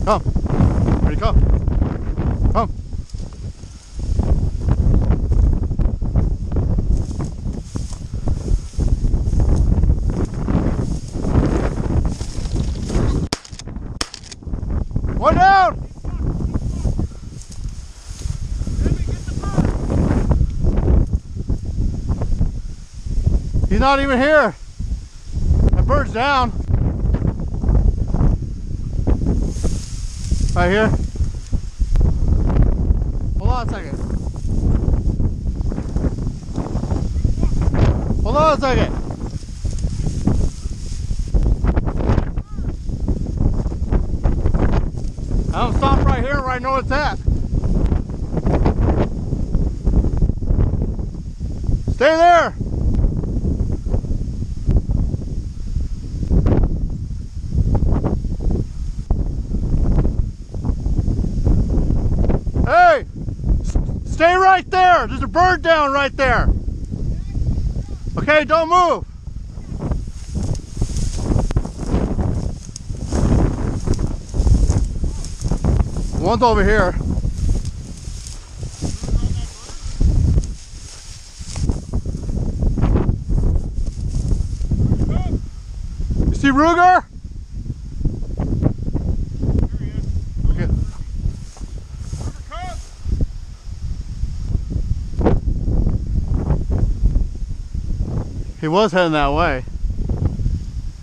Come. Ready, come. Come. One down. He's not even here. That bird's down. Right here. Hold on a second. Hold on a second. I'll stop right here where I know it's at. Stay there. Hey, stay right there. There's a bird down right there. Okay, don't move. One's over here. You see Ruger? Okay. He was heading that way.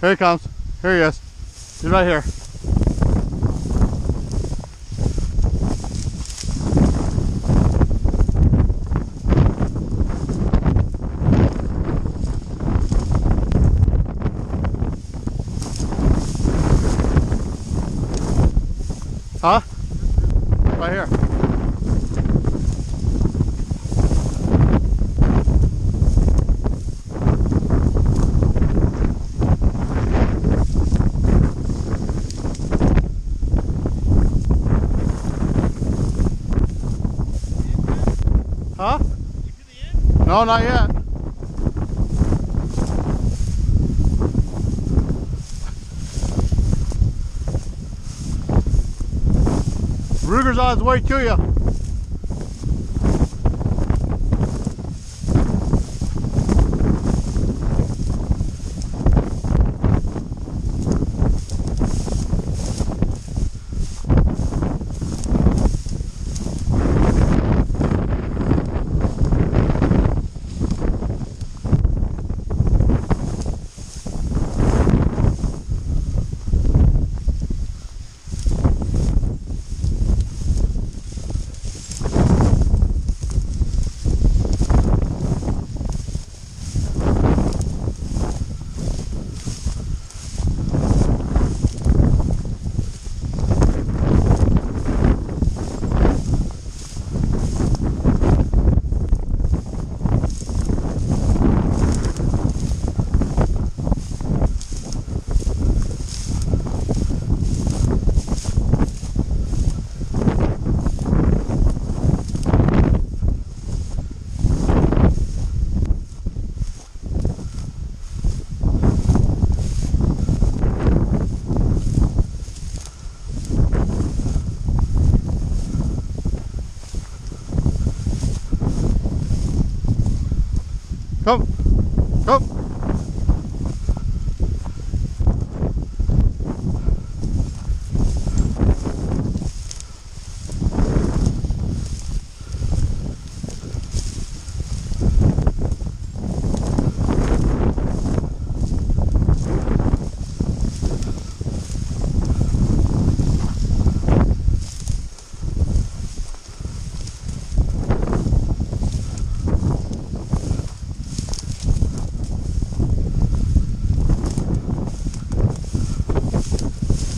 Here he comes. Here he is. He's right here. Huh? Right here. Huh? No, not yet. Ruger's on his way to you. Come. Come.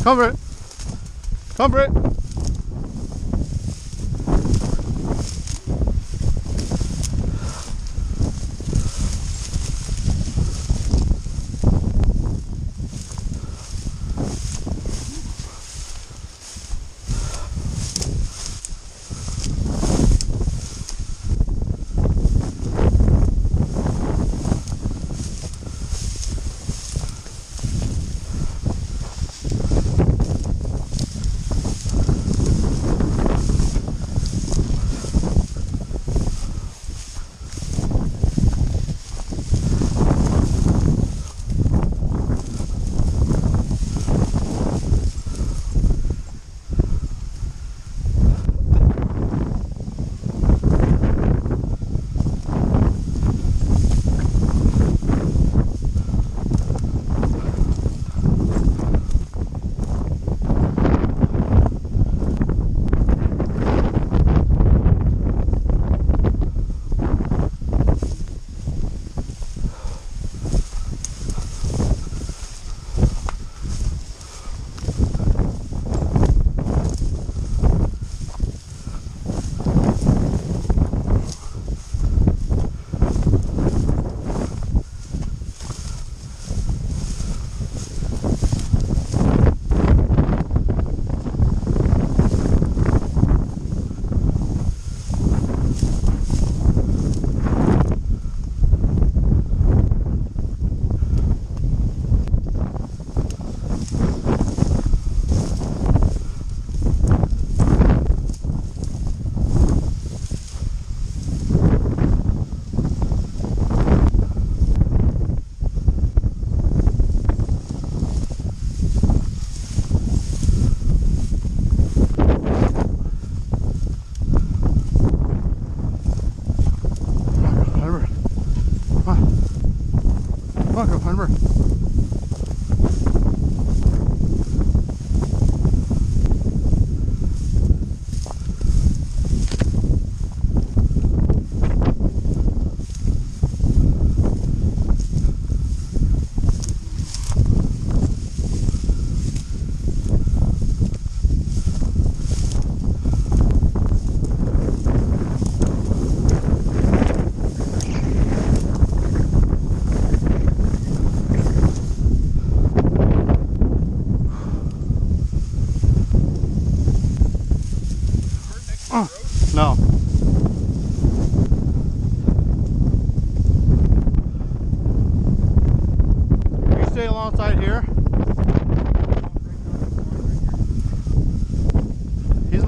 Come, Britt. Come, Britt.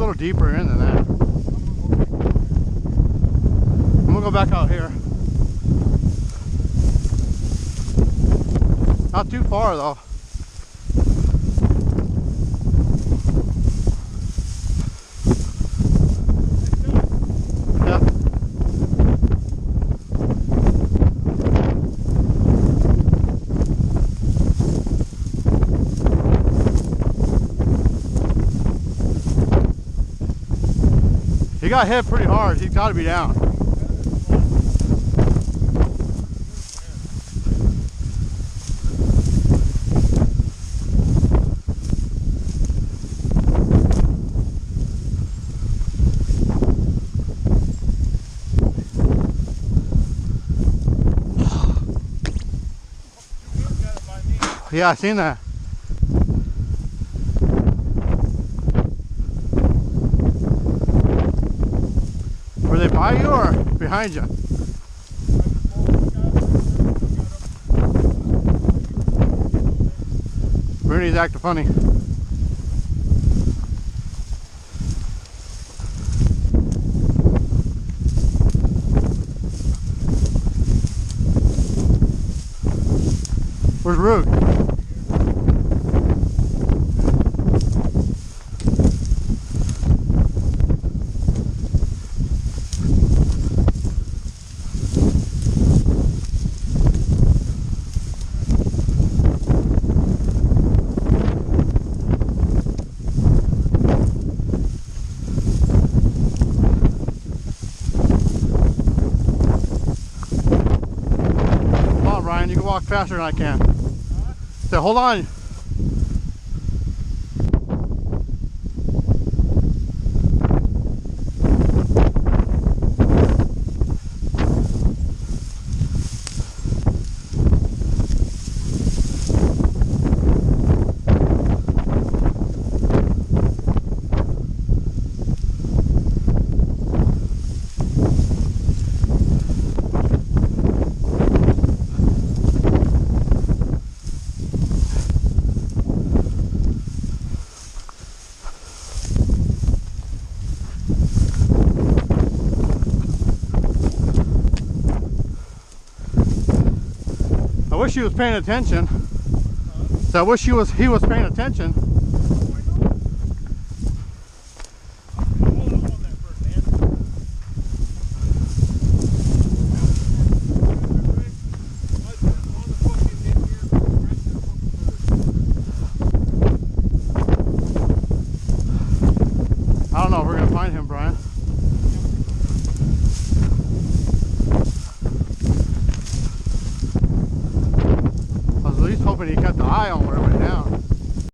little deeper in than that. I'm gonna go back out here. Not too far though. He got hit pretty hard. He's got to be down. Yeah, I seen that. Were they by you or behind you? Bernie's acting funny. Where's Rook? You can walk faster than I can. So hold on. I wish he was paying attention. So I wish he was paying attention.